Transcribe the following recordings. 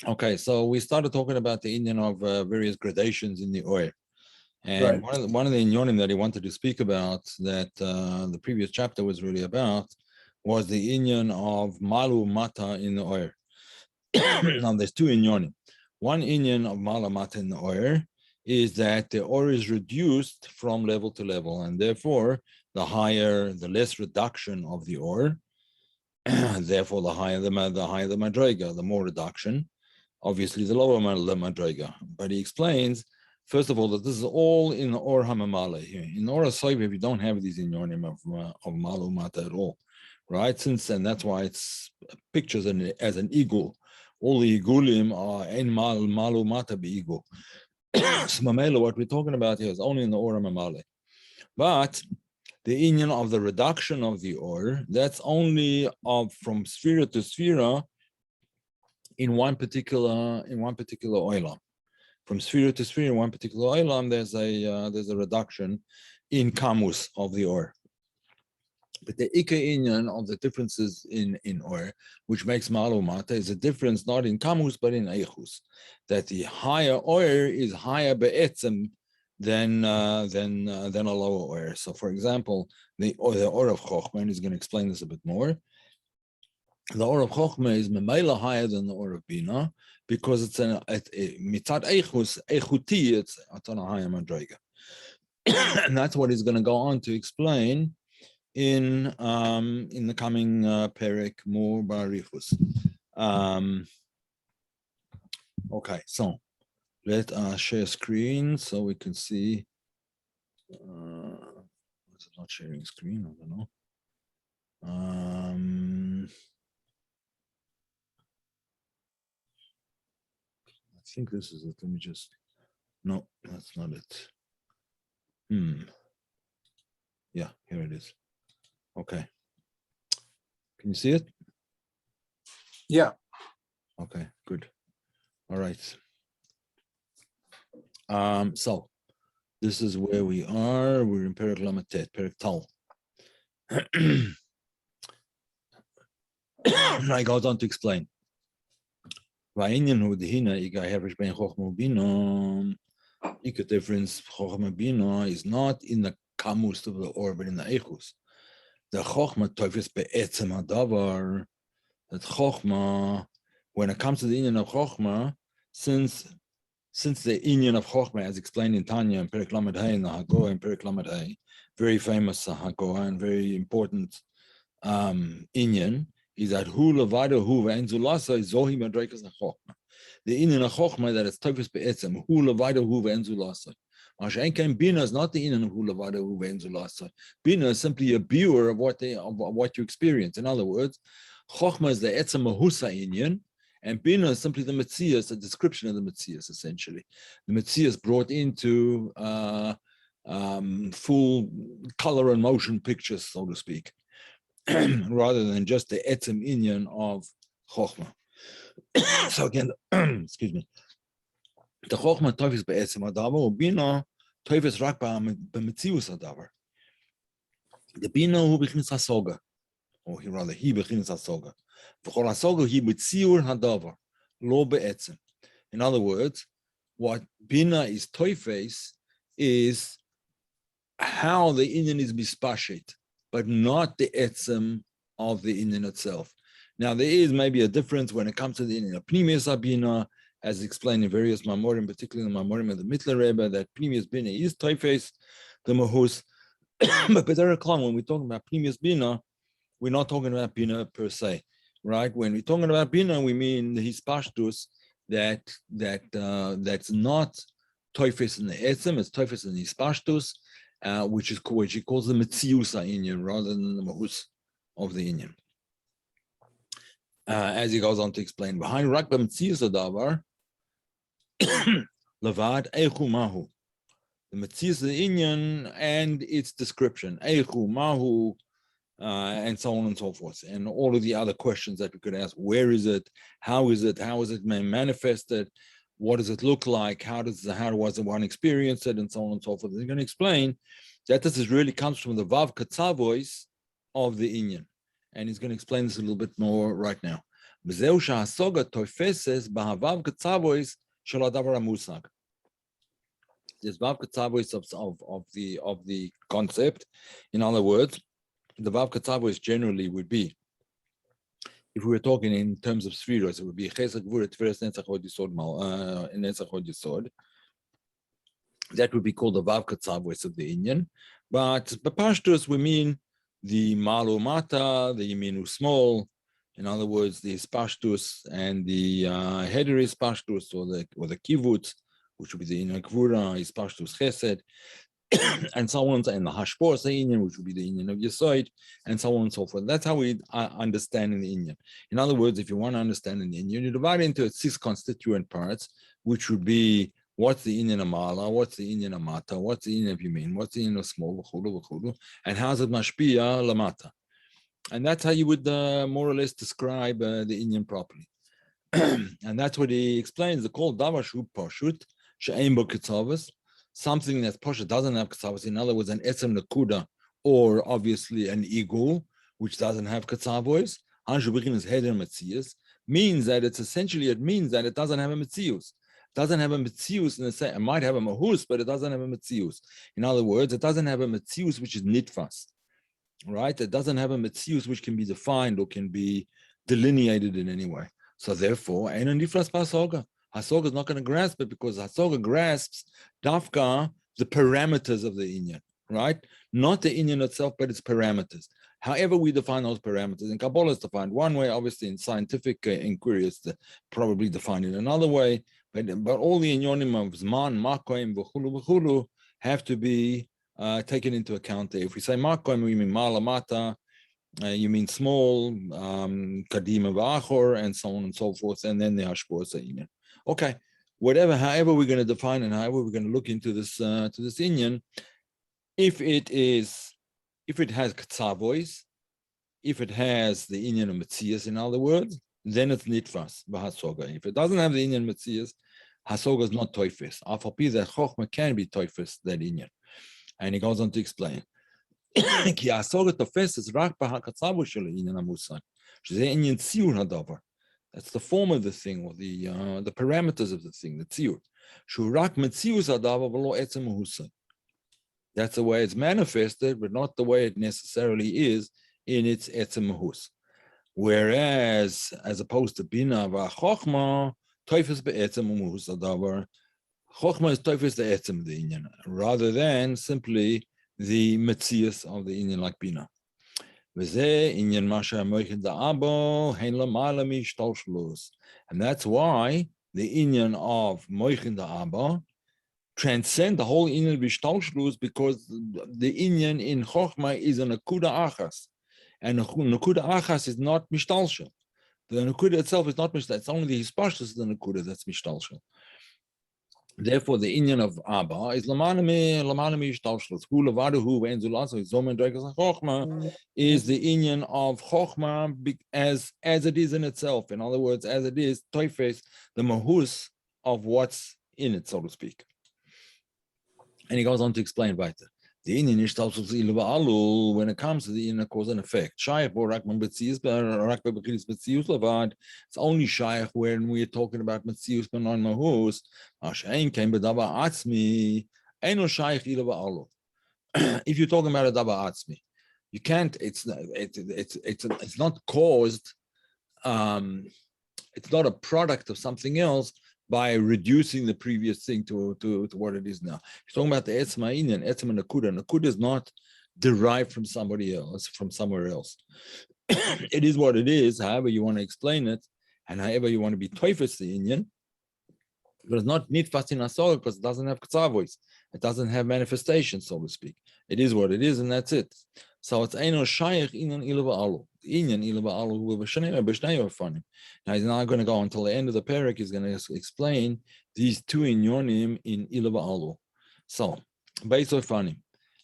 Okay, so we started talking about the Indian of various gradations in the oil. And Right. one of the inyonim that he wanted to speak about that the previous chapter was really about was the Indian of malu mata in the oil. Now there's two inyonim. One Indian of malu mata in the oil is that the oil is reduced from level to level, and therefore the less reduction of the oil, therefore the higher the madrega, the more reduction. Obviously, the lower the madrega. But he explains, first of all, that this is all in the or hamamale here. In or soiv, you don't have these inyonim of malu mata at all, right? And that's why it's pictures as an eagle. All the igulim are in malu mata be eagle. So mamela, what we're talking about here is only in the or hamamale. But the Indian of the reduction of the or, that's only from sphera to sphera in one particular oilam. From sphera to sphera in one particular oilam, there's a reduction in kamus of the or. But the Ika Indian of the differences in or, which makes malu mata, is a difference not in kamus but in eichus. That the higher or is higher be'etzem than a lower or. So, for example, the or of Chochmah, and he's going to explain this a bit more. The or of Chochmah is memela higher than the or of binah because it's mitzad eichus eichuti. It's on a higher madrega, and that's what he's going to go on to explain in the coming perek more barichus. Okay, so let us share screen so we can see. It's not sharing screen. I don't know. I think this is it. Let me just. No, that's not it. Yeah, here it is. Okay. Can you see it? Yeah. Okay, good. All right. So this is where we are. We're in Perek Lamatet, Perek Tal. I goes on to explain. The difference is not in the kamus of the or, but in the echus. The chokhmah toifes be'etzem hadavar. That chokhmah, when it comes to the Indian of chokhmah, since the Indian of chokhmah, as explained in Tanya and Perek Lamed Hay and the Hagoah and Perek Lamed Hay, very famous Hagoah and very important Indian, is that hu levada hu ve'enzulasa is zohi madreikas chokhmah. The Indian of chokhmah that is toifes be'etzem hu levada hu ve'enzulasa. Binah is not the Indian of hu levada hu ve'enzulasa. Binah is simply a viewer of what you experience. In other words, chokhmah is the etzem mahusa Indian, and binah is simply the metzias, a description of the metzias, essentially. The metzias brought into full color and motion pictures, so to speak, rather than just the etzem Indian of chokhmah. So again, excuse me. The chokhmah toifes be'etzem hadavar, or binah toifes rak b'metzius hadavar. The binah hu b'chinas hasoga, or rather, he b'chinas hasoga. V'chol hasoga he b'tziur hadavar, lo be'etzem. In other words, what binah is toifes is how the Indian is bispashet, but not the etzem of the Indian itself. Now, there is maybe a difference when it comes to the Indian of Pnimius Binah, as explained in various Mamorim, particularly in the Mamorim of the Mittler Rebbe, that Pnimius Binah is toifes, the mahus. But when we're talking about Pnimius Binah, we're not talking about Binah per se, right? When we're talking about Binah, we mean the hispashtus that's not toifes in the etzem, it's toifes in the hispashtus, which he calls the metziusa Indian rather than the mahus of the Indian. As he goes on to explain, behind rakba metziusa davar, levad eichu mahu. The metzius of the Indian and its description, eichu mahu, and so on and so forth, and all of the other questions that we could ask: where is it? How is it? How is it manifested? What does it look like? How was the one experience it? And so on and so forth. They're going to explain that this really comes from the vav katzavois of the Indian, and he's going to explain this a little bit more right now. וזהו שהסוגה תופסת בהבב כצבויס של הדבר המושג. There's vav katzavois of the concept. In other words, the vav katzavois generally would be, if we were talking in terms of spheros, it would be chesed gvura tiferes netzach hod yisod netzach hod yisod. That would be called the vav katzavois of the Inyan. But Pashtus, we mean the malu mata, the yeminu small. In other words, the Pashtus and the hederis Pashtus or the kivutz, which would be the Inyan Gvura, is Pashtus Chesed, and so on, and the Hashpor Inyan, which would be the Inyan of Yesod, and so on and so forth. That's how we understand in the Inyan. In other words, if you want to understand in the Inyan, you divide it into 6 constituent parts, which would be what's the Inyan of Mala, what's the Inyan of Mata, what's the Inyan of Yamin, what's the Inyan of Small, and how's it Mashpia Lamata. And that's how you would more or less describe the Inyan properly. And that's what he explains. The called Davar Shu Pashut, She'ein Bo Ketzavos, something that's Pashut doesn't have Ketzavos. In other words, an Etzem Nakuda, or obviously an Igul, which doesn't have Ketzavos. Anshu Bichin is Heder Metzius, means that it's essentially, it means that it doesn't have a Metzius. It doesn't have a Metzius in the sense, it might have a Mahus, but it doesn't have a Metzius. In other words, it doesn't have a Metzius which is Nitfas. Right? It doesn't have a Metzius which can be defined or can be delineated in any way. So therefore, Ein Nifras Hasoga. Hasoga is not going to grasp it because Hasoga grasps Dafka, the parameters of the Inyan, right? Not the Inyan itself, but its parameters. However we define those parameters. In Kabbalah is defined one way, obviously in scientific inquiry is probably defined in another way, but all the Inyanim of Zman, Makoim, V'chulu, have to be taken into account there. If we say Makoim, we mean Mala Mata, you mean small, Kadima V'achor, and so on and so forth, and then the Hashpor Inyan. Okay, however we're going to define and however we're going to look into this to this Inyan, if it has Ketzavois, if it has the Inyan of Metzias, in other words, then it's Nitfas B'Hasoga. If it doesn't have the Inyan Metzias, Hasoga is not Toifis. Afapi that Chochma can be Toifis, that Inyan. And he goes on to explain. Ki Hasoga Tofes is Rak B'Hakatzavois Shel Inyan HaMusag. Shezeh Inyan Tziur HaDavar. That's the form of the thing, or the parameters of the thing, the tziur. Shurak metzius hadavar v'lo etzem mahusay. That's the way it's manifested, but not the way it necessarily is in its etzem mahus. Whereas, as opposed to binah v'chochma, toifes be'etzem mahus hadavar. Chochma is toifes the etzem the inyan, rather than simply the metzius of the inyan like binah. And that's why the Inyan of Moichin Abba transcend the whole Inyan B'Shtalshlus, because the Inyan in Chochma is a Nakuda Achas, and Nakuda Achas is not Mishtalshel. The Nakuda itself is not Mishtalshel. It's only the Hispashtus the Nakuda that's Mishtalshel. Therefore, the Inyan of Abba is Lamanami Shtalshlus. Hu Lavaduhu Venzulaso Zomen Dregas Chochma is the Inyan of Chochma as it is in itself. In other words, as it is, Toifes, the Mahus of what's in it, so to speak. And he goes on to explain weiter. The Inyan is alul when it comes to the Inyan cause and effect. Shaykh or Rakman Betzius, Rakman Betzius Lavad. It's only Shaykh when we're talking about Betzius but non Mahus. Ashain came Bedaba Atzmi. Ain't no Shaykh Ilava alul. If you're talking about a Daba Atzmi, you can't. It's not caused. It's not a product of something else by reducing the previous thing to what it is now. You're talking about the Etzma Inyan, Etzma Nakuda. Nakuda is not derived from somebody else, from somewhere else. It is what it is, however you want to explain it, and however you want to be Toifes the Inyan, but it's not Nitfas in Asor because it doesn't have Ketzavois. It doesn't have manifestation, so to speak. It is what it is, and that's it. So it's Eino Shaykh Inyan Ilava Alul. Inyan Ilava Alul with B'Shnei Ofanim. Now he's not going to go until the end of the parak. He's going to explain these two Inyanim in Ilava Alul. So, Beis Ofanim.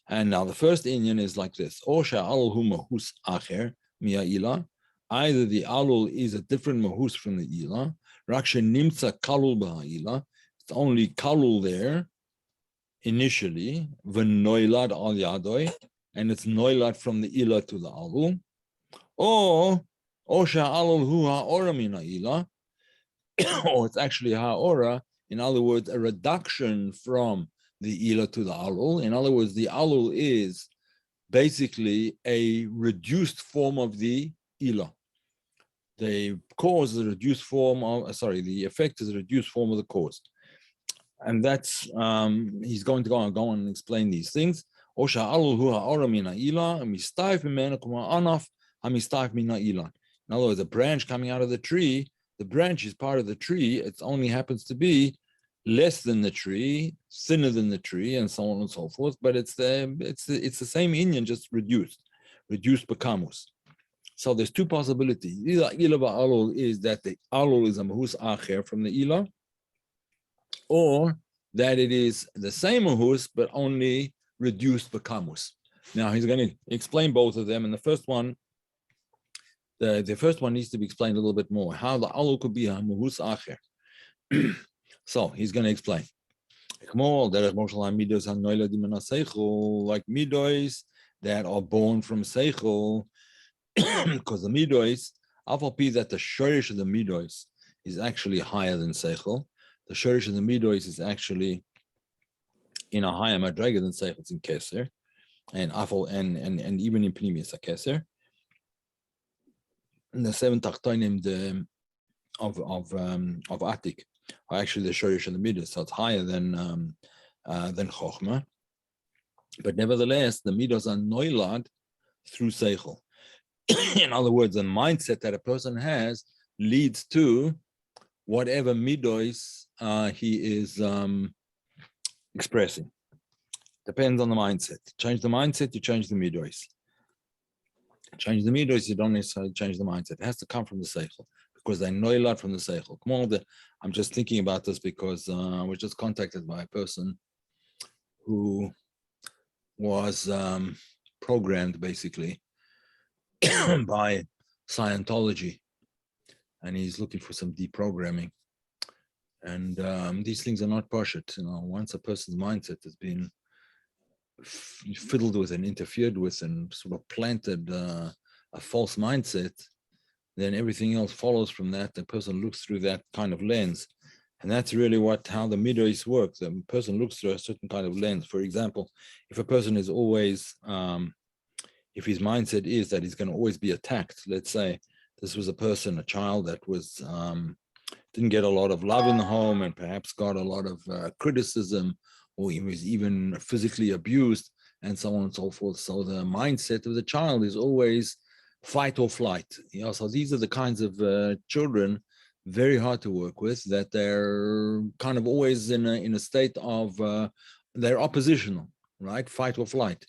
And now the first Inyan is like this. Osha Alul Hu Mahus Acher Mia Ila. Either the Alul is a different Mahus from the Ila. Raksha Nimtza Kalul Ba'ila. It's only Kalul there initially. V'noilad al Yadoi. And it's Noilad from the Ila to the Alul. or sha'alul hu ha'ora min ha'ila, or it's actually ha'ora, in other words, a reduction from the ila to the alul. In other words, the alul is basically a reduced form of the ila. The cause is a reduced form of, the effect is a reduced form of the cause. And that's, he's going to go on and explain these things. In other words, a branch coming out of the tree, the branch is part of the tree. It only happens to be less than the tree, thinner than the tree, and so on and so forth. But it's the same Indian, just reduced bekamus. So there's two possibilities. Either ila alul is that the alul is a mahus acher from the ila, or that it is the same mahus but only reduced bekamus. Now he's going to explain both of them, and the first one needs to be explained a little bit more. How the alul could be a mahus acher. So he's going to explain. Like midos that are born from seichel, because the midos, Alpha that the shorish of the midos is actually higher than seichel. The shorish of the midos is actually in a higher madrega than seichel. It's in keser, and and even in pnimius a keser. And the seven tachtonim of Atik are actually the shorish of the midos, so it's higher than chokhmah. But nevertheless, the midos are noilad through seichel. In other words, the mindset that a person has leads to whatever midos he is expressing. Depends on the mindset. Change the mindset, you change the midos. Change the midos, you don't necessarily change the mindset. It has to come from the seichel, because they know a lot from the seichel. I'm just thinking about this because I was just contacted by a person who was programmed basically by Scientology, and he's looking for some deprogramming. And these things are not pashut. Once a person's mindset has been fiddled with and interfered with and sort of planted a false mindset, then everything else follows from that. The person looks through that kind of lens. And that's really how the midos work. The person looks through a certain kind of lens. For example, if a person is always, if his mindset is that he's going to always be attacked, let's say this was a child that was didn't get a lot of love in the home and perhaps got a lot of criticism, or he was even physically abused, and so on and so forth. So the mindset of the child is always fight or flight. So these are the kinds of children, very hard to work with, that they're kind of always in a state of, they're oppositional, right? Fight or flight.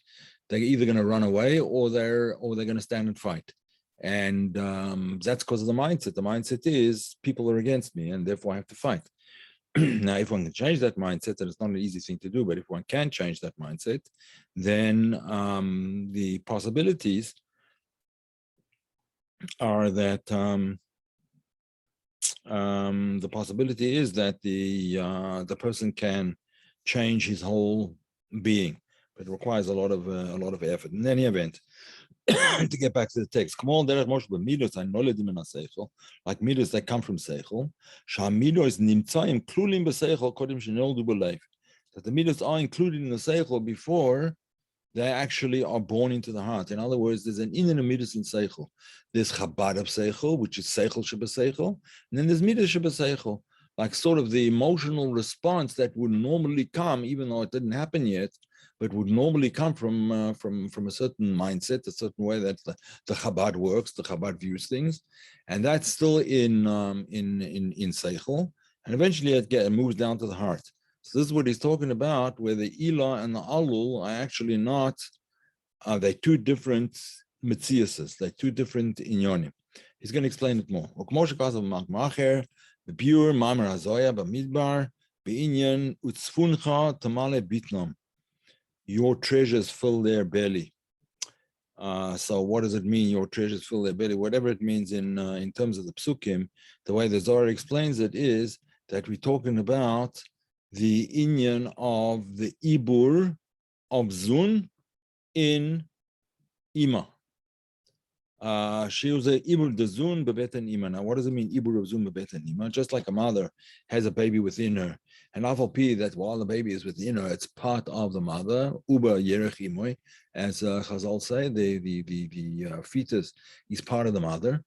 They're either going to run away or they're going to stand and fight. And that's because of the mindset. The mindset is people are against me and therefore I have to fight. Now, if one can change that mindset, and it's not an easy thing to do, but if one can change that mindset, then the possibilities are that the possibility is that the person can change his whole being, but it requires a lot of effort. In any event, to get back to the text, come on, there are more midos and noledim in seichel, like midos that come from seichel. Shamidos nimtzaim klulim b'seichel kodim shenoldu b'leif. That the midos are included in the seichel before they actually are born into the heart. In other words, there's an inner midos in seichel. There's chabad of seichel, which is seichel shebaseichel, and then there's midos shebaseichel, like sort of the emotional response that would normally come, even though it didn't happen yet, but would normally come from a certain mindset, a certain way that the Chabad works, the Chabad views things, and that's still in seichel, and eventually it moves down to the heart. So this is what he's talking about, where the Ila and the Alul are actually not, they're two different mitziases, they're two different inyonim. He's going to explain it more. The pure Mamar Hazoya Bamidbar Beinyan Utzfuncha Tamale Bitnom. Your treasures fill their belly. So what does it mean? Your treasures fill their belly. Whatever it means in terms of the psukim, the way the Zohar explains it is that we're talking about the inyan of the ibur of zun in ima. She was a ibur dezun bebeten ima. Now, what does it mean, ibur dezun bebeten ima? Just like a mother has a baby within her, and afal that while the baby is within her, it's part of the mother. Uba yerech imoy, as Chazal say, the fetus is part of the mother.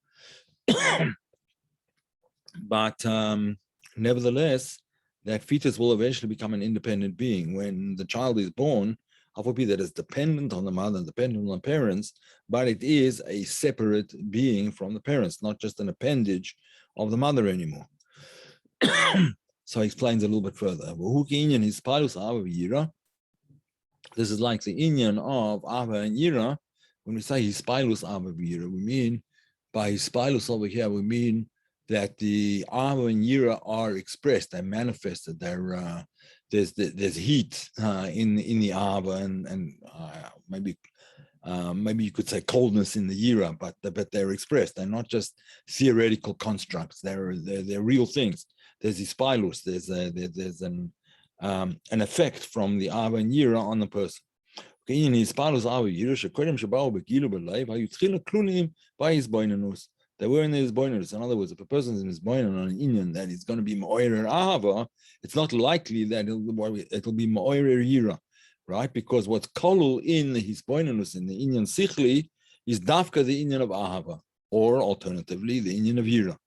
But nevertheless, that fetus will eventually become an independent being. When the child is born, alpha that is dependent on the mother and dependent on the parents, but it is a separate being from the parents, not just an appendage of the mother anymore. So he explains a little bit further. This is like the Indian of Ahava and Yira. When we say hispilus Ahava Yira, we mean by hispilus over here, we mean that the Ahava and Yira are expressed, they're manifested, there's heat in the Ahava and maybe you could say coldness in the Yira, but they're expressed. They're not just theoretical constructs. They're real things. There's hispilus. There's an effect from the Ahava and Yira on the person. They were in his boinus. In other words, if a person is in his boinus on an Indian that is going to be Ma'orer Ahava, it's not likely that it'll be Ma'orer Yira, right? Because what's kolul in his boinus in the Indian Sichli is dafka the Indian of Ahava, or alternatively, the Indian of Yira.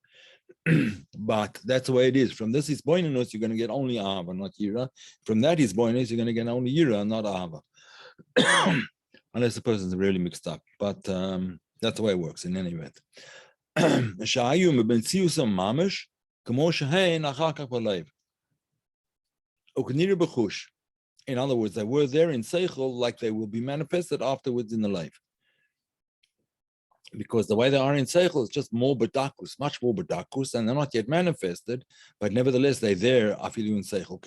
But that's the way it is. From this hisboinus, you're going to get only Ahava, not Yira. From that hisboinus, you're going to get only Yira, not Ahava. Unless the person's really mixed up. But that's the way it works in any event. In other words, they were there in Seichel like they will be manifested afterwards in the life. Because the way they are in Seichel is just more badakus, much more badakus, and they're not yet manifested, but nevertheless they're there afilu in Seichel.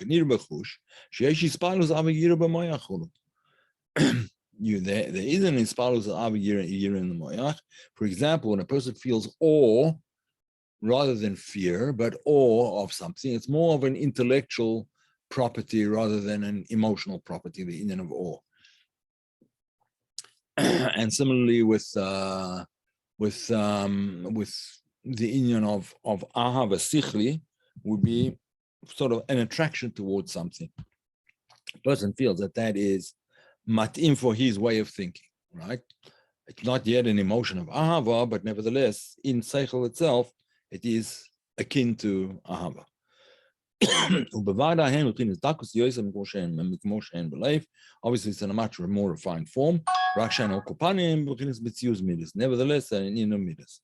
There is an ispalus of year in the moyach. For example, when a person feels awe rather than fear, but awe of something, it's more of an intellectual property rather than an emotional property, the Indian of awe. And similarly with the Indian of Ahava Sichli would be sort of an attraction towards something. The person feels that is matim for his way of thinking, right? It's not yet an emotion of Ahava, but nevertheless, in Seichel itself, it is akin to Ahava. Obviously, it's in a much more refined form. Nevertheless, in a midas.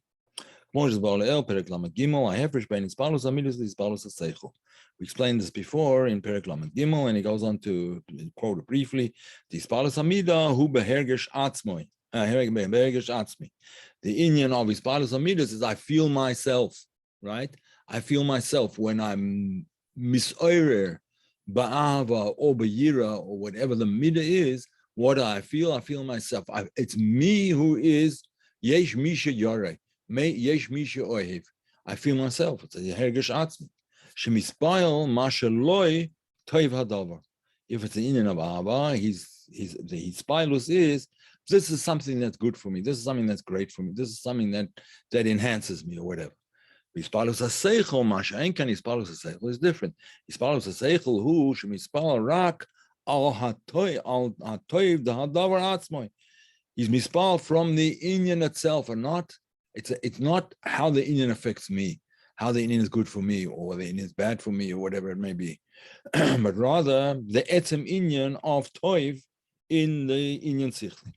We explained this before in Perek Lamed Gimel, and he goes on to quote it briefly. The Indian of Hispalus Amidas is I feel myself, right? I feel myself when I'm misoirer, ba'ava, or ba'yira, or whatever the midah is. What do I feel? I feel myself. It's me who is yesh misha yoreh. Yesh misha ohev. I feel myself. It's a hergesh atzmi. Shemispayel mashaloi toiv hadavar. If it's an Indian of Ahava, the hispilus is this is something that's good for me. This is something that's great for me. This is something that enhances me or whatever. Hispalus haseichel masha'enkan hispalus haseichel is different. Hispalus haseichel hu shemispal rak al hatoiv the hadavar atzmoi. He's mispal from the Indian itself, and not it's not how the Indian affects me, how the Indian is good for me, or the Indian is bad for me, or whatever it may be, but rather the etzem Indian of toiv in the Indian sichli.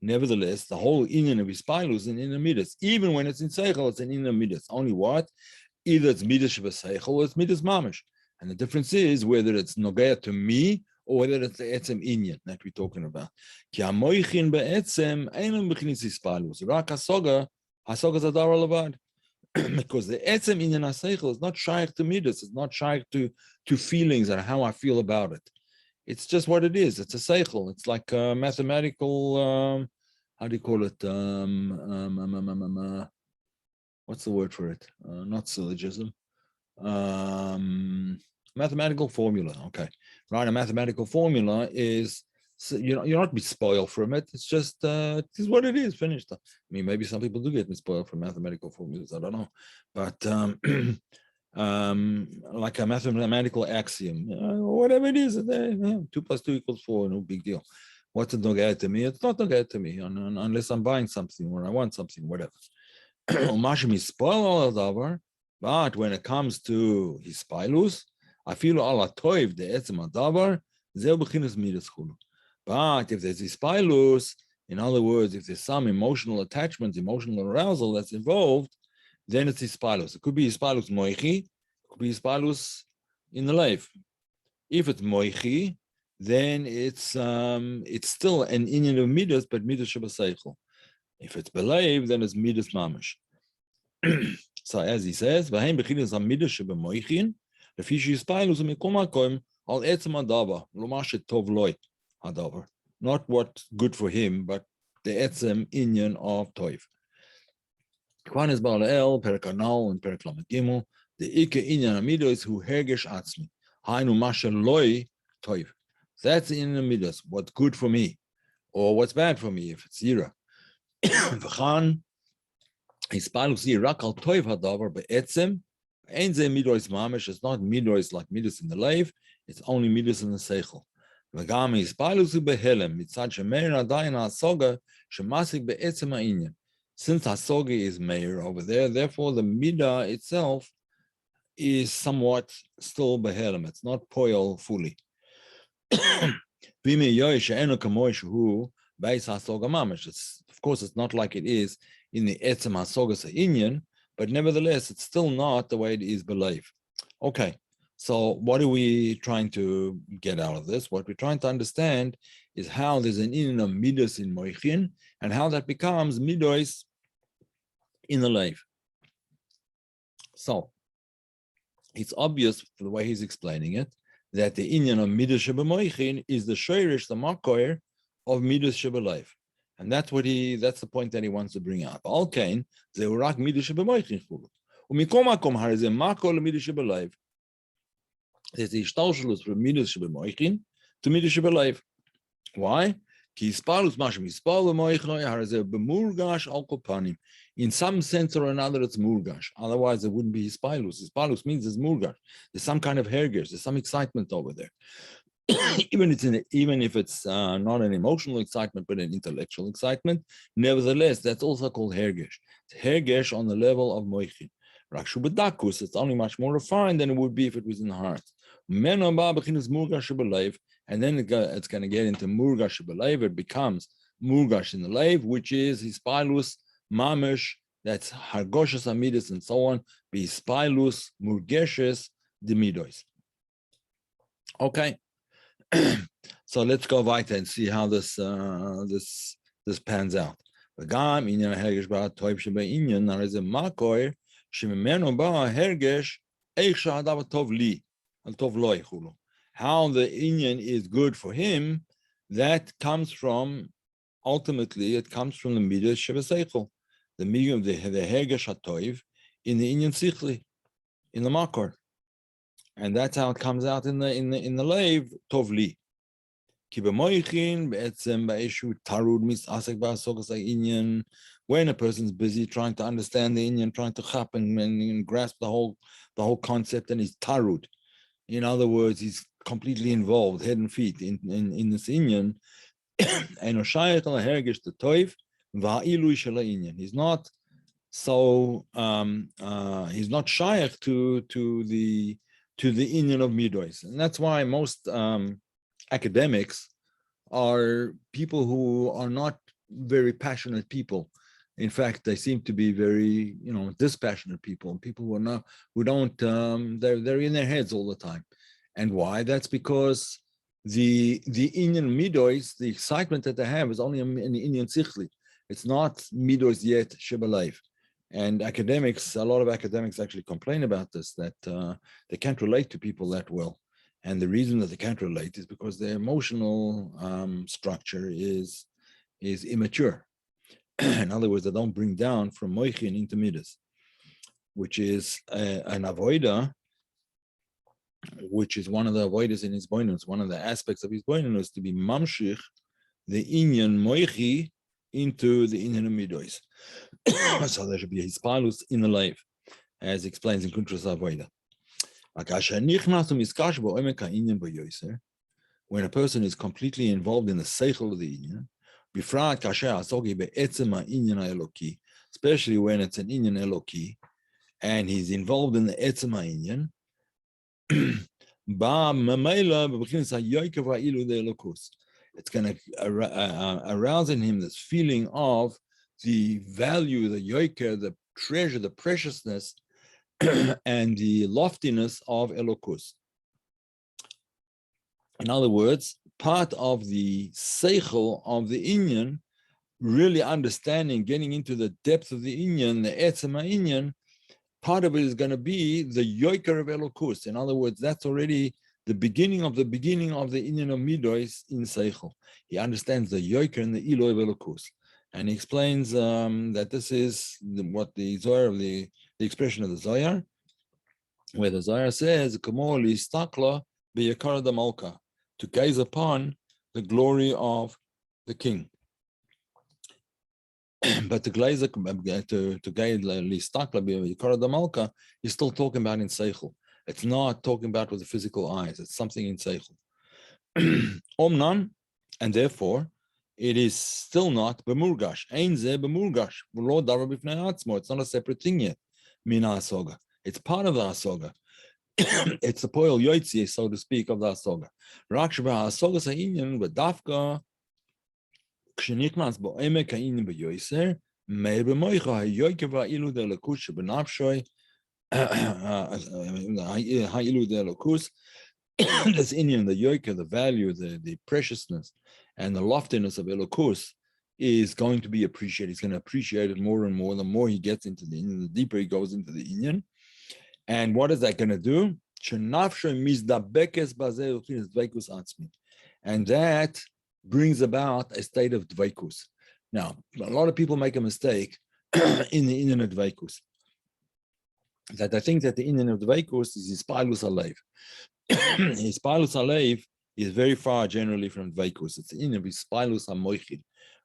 Nevertheless, the whole Indian of Hispilus is in Indian midas. Even when it's in Seichel, it's in Indian midas. Only what? Either it's midas Seichel or it's midas mamish. And the difference is whether it's nogea to me or whether it's the etzem Indian that we're talking about. Ki hamoichin be'etzem einam b'chinis Hispilus. Rak hasoga zadar alavad. Because the etzem Indian HaSeichel is not shaykh to midas. It's not shaykh to feelings and how I feel about it. It's just what it is. It's a seichel. It's like a mathematical, how do you call it? What's the word for it? Not syllogism. Mathematical formula. Okay. Right. A mathematical formula is So you're not be spoiled from it. It's just it is what it is. Finished. I mean, maybe some people do get spoiled from mathematical formulas. I don't know, but like a mathematical axiom, whatever it is, 2 + 2 = 4. No big deal. What's it not to me? It's not okay to me unless I'm buying something or I want something, whatever. But when it comes to his spilus, I feel ala toiv the etzem adavar zeu b'chinas midas chulu. But if there's spilus, in other words, if there's some emotional attachment, emotional arousal that's involved, then it's spilus. It could be spilus moichi, it could be spilus in the life. If it's moichi, then it's still an inyan of midas, but midas shabaseichel. If it's believed, then it's midas mamish. So as he says, "V'heim bechinas hamidas shebemoichin, lefishi spilus u'mikol makom al etzem adavar lomash tov loy adavar." Not what's good for him, but the etzem inyan of toiv. Kwan is Baalel, Perikanal, and Periklamet Gimel. The Ike inyan amidas who hergesh atzmi. Hainu masha loy toiv. That's the inyan amidas. What's good for me, or what's bad for me if it's zira. V'chan hispalus yirak al toiv hadavar be'etzem. Ein ze midos mamish. It's not midos like midos in the life. It's only midos in the seichel. V'gam hispalus behelem mitzad shemeir adayin hasoga shemasik be'etzem ha'inyan. Since hasoga is meir over there, therefore the midah itself is somewhat still behelem. It's not poil fully. Of course, it's not like it is in the etzem hasogas ha'inyan, but nevertheless, it's still not the way it is believed. Okay, so what are we trying to get out of this? What we're trying to understand is how there's an inyan of midas in moichin and how that becomes midos in the life. So it's obvious from the way he's explaining it that the inyan of midas shebemoichin is the shoirish, the makoir of midas shebelife, and that's the point that he wants to bring out. Al kain zeurak midas shebemoichin chulu umikom makom harizem makol midas shebelife. There's the ishtalshelus from midas shebemoichin to midas shebelife. Why? In some sense or another, it's murgash. Otherwise, it wouldn't be hispalus. Hispalus means there's murgash. There's some kind of herges. There's some excitement over there. even if it's not an emotional excitement, but an intellectual excitement, nevertheless, that's also called hergesh. It's hergesh on the level of moichin. Rakshu b'dakus, it's only much more refined than it would be if it was in the heart. And then it's going to get into murgash b'leiv. It becomes murgash in the leiv, which is hispilus mamish. That's hargoshes amidus and so on. Be hispilus murgeshes demidos. Okay, so let's go weiter and see how this pans out. V'gam inyan hergesh ba toiv shebe inyan narizem makoir shememenu ba hergesh eich shahadav tov li al tov lo yichulu. How the inyan is good for him, that comes from, ultimately, it comes from the midah shebaseichel, the midah of the hergesh hatoiv in the inyan sichli, in the makor, and that's how it comes out in the leiv tov li. Ki b'moichin be'etzem ba'eshu tarud misasek ba'asogas ha'inyan. When a person's busy trying to understand the inyan, trying to chap and grasp the whole concept, and he's tarud. In other words, he's completely involved, head and feet, in this inyan. He's not so he's not shaykh to the inyan of midos, and that's why most academics are people who are not very passionate people. In fact, they seem to be very, dispassionate people, and people who don't, they're in their heads all the time. And why? That's because the inyan midos, the excitement that they have is only in the inyan sichli. It's not midos yet shebalev. And a lot of academics actually complain about this, that they can't relate to people that well. And the reason that they can't relate is because their emotional structure is immature. In other words, they don't bring down from moichin into midas, which is an avoida which is one of the avoiders in his binah. One of the aspects of his binah is to be mamshich, the inyan moichi, into the inyan of midos. So there should be his pilus in the life, as explains in Kuntras Avoida. When a person is completely involved in the seichel of the inyan, especially when it's an inyan eloki, and he's involved in the etzema inyan, it's going to arouse in him this feeling of the value, the yoker, the treasure, the preciousness, and the loftiness of elokus. In other words, part of the seichel of the inyan, really understanding, getting into the depth of the inyan, the etzema inyan, part of it is going to be the yoker of elokus. In other words, that's already the beginning of the inyan of midos in seichel. He understands the yoker and the ilo of elokus, and he explains that this is what the Zohar of the expression of the Zohar, where the Zohar says, "Kamol istakla b'yakar da malka," to gaze upon the glory of the king. But to gaze listakla b'yakar da malka is still talking about in seichel. It's not talking about with the physical eyes. It's something in seichel. Omnan, and therefore, it is still not b'murgash. Ein ze b'murgash. V'lo davar b'fnei atzmo. It's not a separate thing yet. Mina asoga. It's part of the asoga. It's the poil yoitzi, so to speak, of the asoga. Rakshba asoga sa'inyan v'dafka k'shenichnas bo'emek ha'inyan b'yoiser meir b'moicha ha'yoike v'ha'ilu de'lekus sheb'nafshoi ha'ilu de'lekus. This inyan, the yoike, the value, the preciousness, and the loftiness of elokus is going to be appreciated. He's going to appreciate it more and more. The more he gets into the inyan, the deeper he goes into the inyan. And what is that going to do? And that brings about a state of dveikus. Now, a lot of people make a mistake in the inyan of dveikus, that I think that the inyan of dveikus is hispalus alev. Hispalus alev is very far generally from dveikus. It's the inyan of hispalus hamoichin.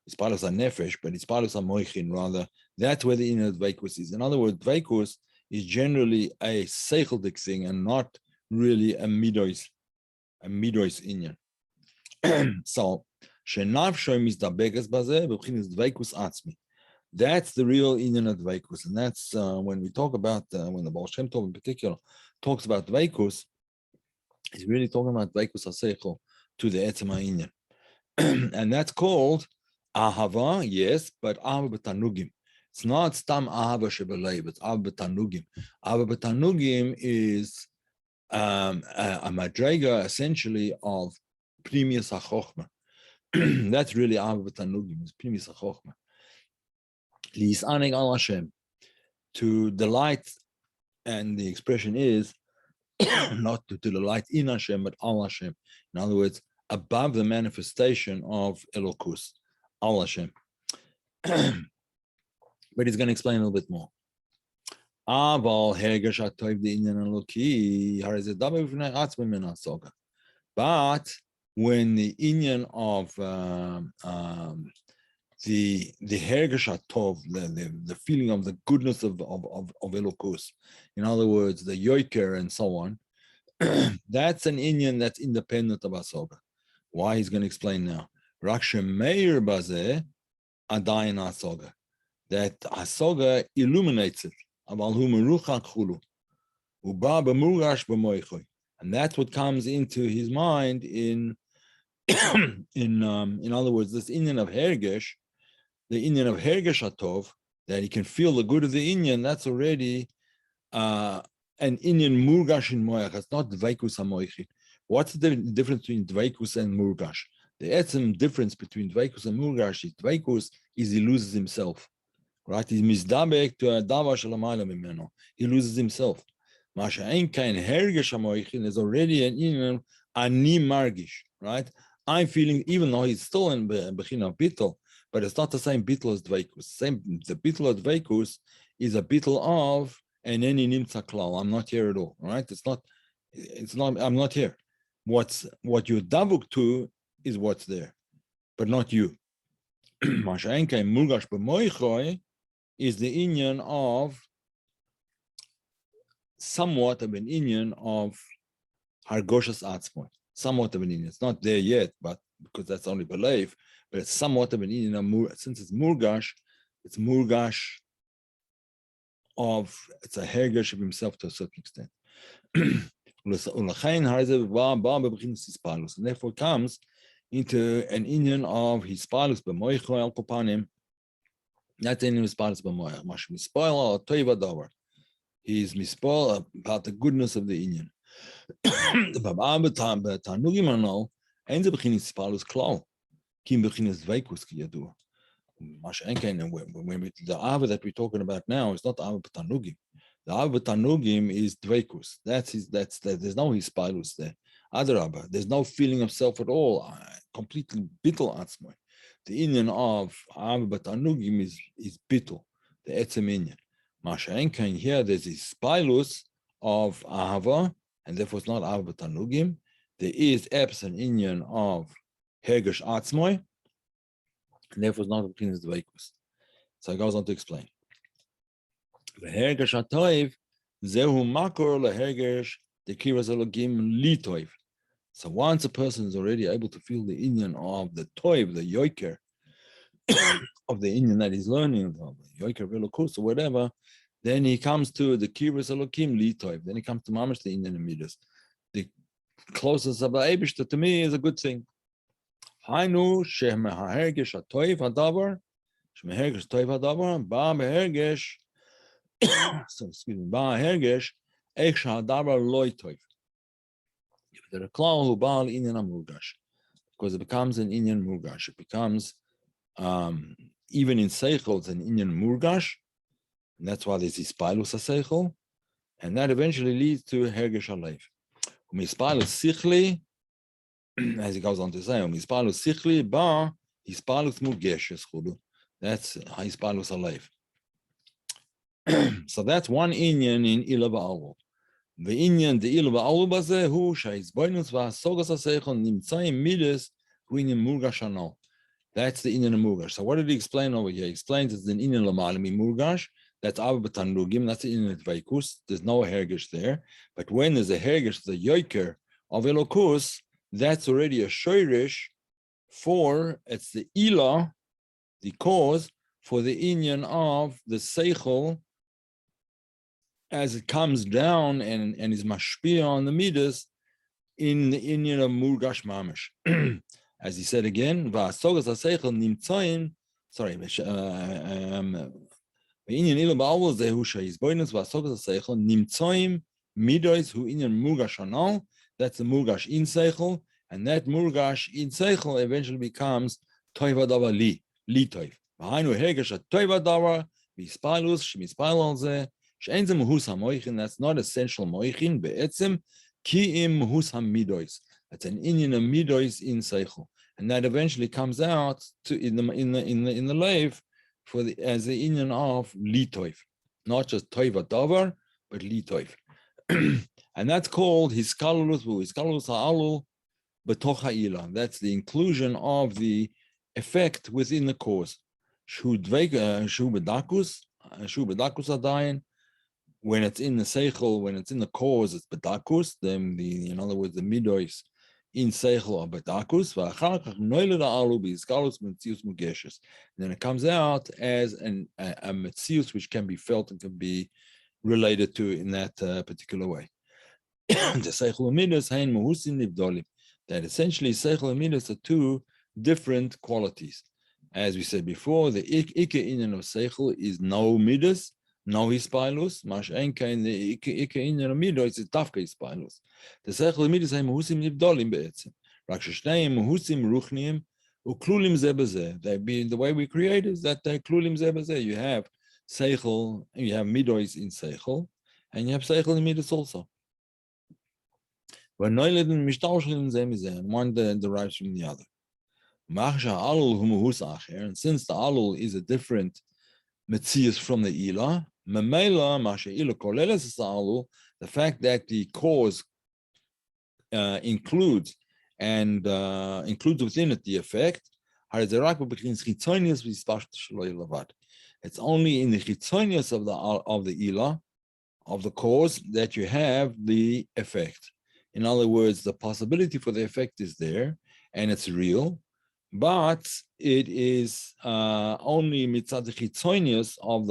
Hispalus hanefesh, but hispalus hamoichin rather. That's where the inyan of dveikus is. In other words, dveikus is generally a seichelic thing and not really a midos inyan. So, that's the real inyan of dveikus, and that's when we talk about when the Baal Shem Tov in particular talks about dveikus, he's really talking about dveikus haseichel to the etzema inyan, and that's called Ahava, yes, but Ahava b'tanugim. It's not stam Ahava shebelev, it's Ahava b'tanugim. Ahava b'tanugim is a madrega essentially of Pnimius HaChochma. That's really Ahava b'tanugim, it's Pnimius HaChochma. Li'is'aneg al Hashem, to delight, and the expression is not to delight in Hashem, but al Hashem. In other words, above the manifestation of Elokus, al Hashem. But he's going to explain a little bit more. But when the inyan of the hergesh hatov, the feeling of the goodness of Elokus, in other words, the yoiker and so on, that's an inyan that's independent of asoga. Why? He's going to explain now. Rakshe meir bazeh adayin asoga. That asoga illuminates it. And that's what comes into his mind in other words, this inyan of hergesh, the inyan of hergesh hatov, that he can feel the good of the inyan. That's already an inyan murgash in moyach. It's not dveikus hamoichin. What's the difference between dveikus and murgash? The etzem difference between dveikus and murgash is dveikus is he loses himself. Right? He's mizdabek to a dava shalamayla mimeno. He loses himself. Masha ein kain hergesh hamoichin is already an inyan ani margish. Right? I'm feeling, even though he's still in bechina of bittul, but it's not the same bittul as dveikus. The bittul of dveikus is a bittul of eneni nimtza klal. I'm not here at all. Right? It's not It's not. I'm not here. What you davuk to is what's there, but not you. Mashenke murgash b'moichoi is the inyan of somewhat of an inyan of hargoshas atzmoi. Somewhat of an inyan. It's not there yet, but because that's only belief, but it's somewhat of an inyan. Since it's murgash of, it's a hergesh of himself to a certain extent. And therefore comes into an inyan of hispalus b'moicho al kopanim. That's the inyan of hispalus b'moich. Mash mispoil al toiva davar. He is mispoil about the goodness of the inyan. Tanugim anol ends up beginning hispalus klal. Kim beginning dveikus ki yadua. Mash enkein, and when the Ahava that we're talking about now is not Ahava b'tanugim. The Ahava b'tanugim is dveikus. There's no hispalus there. Adarabba, there's no feeling of self at all. Completely bittul atzmai. The inyan of Ahava b'tanugim is bittul, the etzem inyan. Masha enkein here there's hispalus of Ahava, and therefore it's not Ahava b'tanugim. There is an inyan of hergesh atzmai, and therefore it's not between the veikus. So he goes on to explain. The hergesh atoiv zehu makor lehergesh dekiras elogim litoiv. So once a person is already able to feel the inyan of the toiv, the yoiker of the inyan that he's learning, of the yoiker velokus or whatever, then he comes to the kiras elokim litoiv. Then he comes to mamash the inyan amidas. The closest of the Eibishter to me is a good thing. Hainu shemehergesh atoiv hadavar, shemehergesh toiv hadavar, ba mehergesh. So excuse me, ba hergesh eich hadavar loy toiv. The klal who baal inyan amurgash, because it becomes an inyan murgash. It becomes even in seichel it's an inyan murgash, and that's why there's ispalus seichel, and that eventually leads to hergesh alev. Umispalus sichli, as he goes on to say, umispalus sichli ba hispalus murgeshes chudu. That's hispalus alev. So that's one inyan in ilav alul. The inyan the ilav alul baze hu sheizboinus va'sogas aseichel nimtzayim midas hu inyan murgash anal. That's the inyan of murgash. So what did he explain over here? He explains it's an inyan lamalimi murgash. That's Ahava b'tanugim. That's the inyan of veikus. There's no hergesh there. But when there's a hergesh, the yoiker of elokus, that's already a shoirish for, it's the ilah, the cause for the inyan of the seichel as it comes down and is mashpia on the midas in the inyan of murgash mamish. As he said again, va'asogas ha'seichel nimtzayim, sorry, inyan ilu ba'alul zehu she'izboinus va'asogas ha'seichel nimtzayim midos hu inyan murgash anal. That's the murgash in seichel, and that murgash in seichel eventually becomes toiv hadavar li toiv. V'hainu hergesh toiv hadavar v'ispalus shemispal al zeh she'en ze muhus ha'moichin. That's not essential moichin be'etzem ki im muhus ha'midos. That's an inyan of midos in seichel, and that eventually comes out to in the leiv for the as the inyan of litoiv, not just toiv hadavar, but litoiv, and that's called hiskalulus ha'alul b'toch ha'ila. That's the inclusion of the effect within the cause. Shu bedakus adayin. When it's in the seichel, when it's in the cause, it's bedakus. Then in other words, the midos in seichel or bedakus, then it comes out as a metzius which can be felt and can be related to in that particular way. The seichel and midos hein mehusim nivdolim. That essentially seichel and midos are two different qualities. As we said before, the ikke inyan of seichel is no midos, no hispalus. Mash enka in the ikke inyan of midos is dafka hispalus. The seichel midos hay mehusim nivdolim be'etzem. Rak sheshneim mehusim ruchniim uklulim ze bezeh. They be the way we create is that they klulim ze bezeh. You have seichel, you have midos in seichel, and you have seichel in midos also. When noileden mishtalshelim ze mizeh, and one derives from the other. Machsha alul hu mehus acher, and since the alul is a different metzius from the ilah, memela masha ilah koleles alul, the fact that the cause includes within it the effect. It's only in the chitzonius of the ilah, of the cause, that you have the effect. In other words, the possibility for the effect is there, and it's real, but it is only mitzad the chitzonius of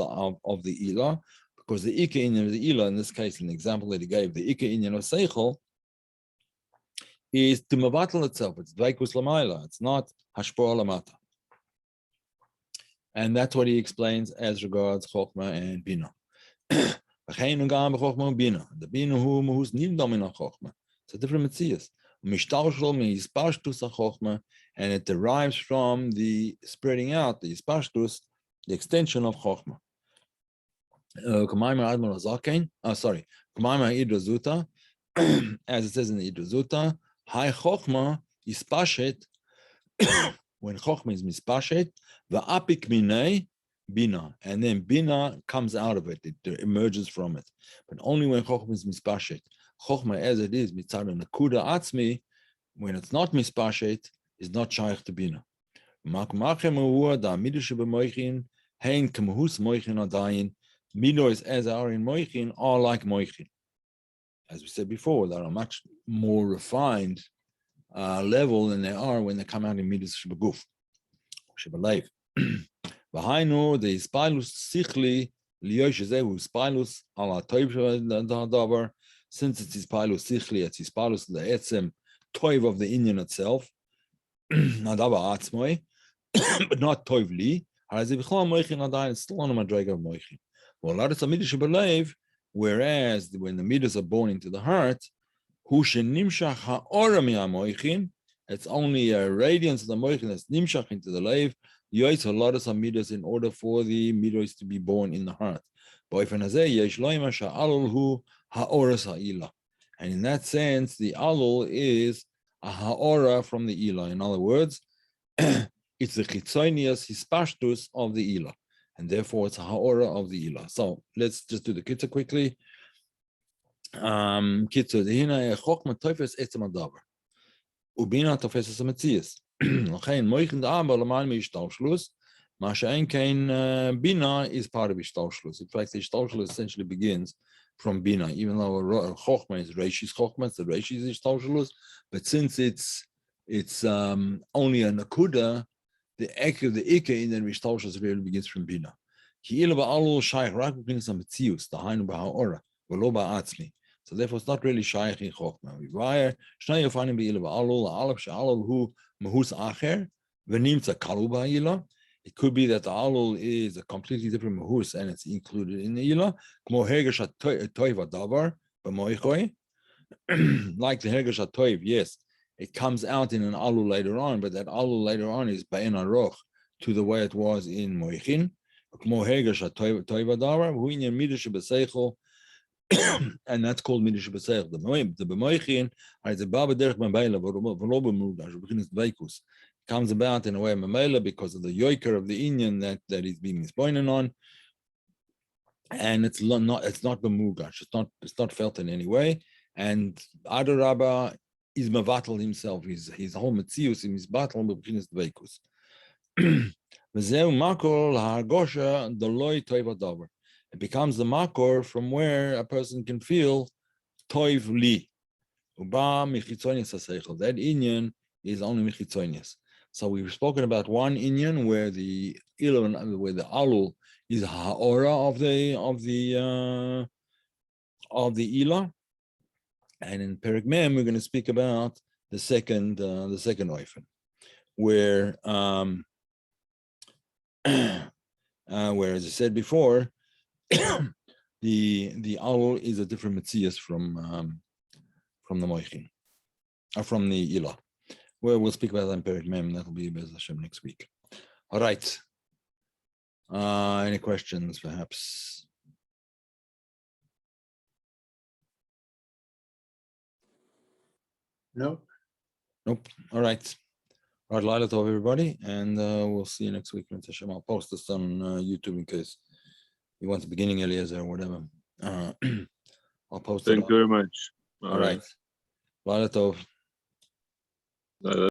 the ilah, because the ikka inyan of the ilah, in this case, an example that he gave, the ikka inyan of seichel, is to mevatel itself. It's dveikus lamayla. It's not hashpor lamata. And that's what he explains as regards chokmah and binah. The binah who's nidam in chokmah. It's a different metzias. And it derives from the spreading out, the ispashtus, the extension of chokmah. As it says in the Idra Hai Chochma Ispashet, when Chochma is mispashet, the apik minei binah, and then binah comes out of it, it emerges from it. But only when Chochma is mispashet. Chochma as it is, mitzad nakuda atzmi, when it's not mispashet, is not shaykh to binah. Makmachem uwa da midish b'moichin, hein kemhus moichin adayin, midos as are in moichin are like moichin. As we said before, they are a much more refined level than they are when they come out in midas shebaguf, shebalev. V'hainu the ispilus sichli lioshezehu ispilus ala toiv davar. Since it's ispilus sichli, it's ispilus the etzem toiv of the Indian itself, nadavar atzmoi, but not toiv li. It's still on a madrega of moichin. Well, a lot of midas shebalev. Whereas when the midas are born into the heart, it's only a radiance of the moichin that's nimshach into the leiv. Yois haladas midas in order for the midas to be born in the heart. And in that sense, the alul is a ha'ora from the ilah. In other words, it's the chitzonius hispashtus of the ilah. And therefore it's a ha'ora of the ilah. So let's just do the kitzah quickly. Kitzah, the hina chokhmah tofes etzem adavar. Ubina tofes es ametzias. L'chein moichin da'aba l'man me'ishtalshlus. Ma she'en kein binah is part of ishtalshlus. In fact, the ishtalshlus essentially begins from binah, even though chokhmah is reishis chokhmah, it's the reishis ishtalshlus. But since it's only a nakuda, the ikka in the ishtalshlus really begins from binah. Ki ilah ba'alul shaykh rak b'kinis ametzius, dahainu ba'ha'ora, v'lo ba'atzmi. So therefore, it's not really shaykh in chokhmah. V'vayir shnei yofanim b'ilah ba'alul alaf she'alul hu mahus acher v'nimtza kalu ba'ila. It could be that the alul is a completely different mahus and it's included in the ilah. K'mo hergesh ha'toiv ha'davar b'moichoi. Like the hergesh ha'toiv, yes, it comes out in an alul later on, but that alul later on is ba'en aroch to the way it was in moichin. K'mo hergesh ha'toiv ha'davar v'hu inyan midash b'seichel. And that's called midash b'seichel. The b'moichin is a baba derech b'meila v'lo b'mudash v'chinas dveikus. Comes about in a way of meila because of the yoiker of the inyan that is being mispointed on, and it's not b'mudash. It's not felt in any way. And Adarabba is mevatel himself. His whole metzius in his battle b'chinas dveikus. V'zeu makor l'hargosha d'loi toiv hadavar. It becomes the makor from where a person can feel toiv li. Uba michitzonius haseichel. That inyan is only michitzonius. So we've spoken about one inyan where the alul is a ha'ora of the ilah, and in Perek Mem we're going to speak about the second oifen, where where, as I said before, the alul is a different metzias from the moichin, or from the ilah. Well, we'll speak about that in Perek Mem. That'll be Bez Hashem next week. All right. Any questions, perhaps? Nope. Nope. All right. All right, Lila Tov, everybody, and we'll see you next week. I'll post this on YouTube in case you want the beginning, Eliezer, or whatever. I'll post it. Thank you very much. All right. Laila Tov.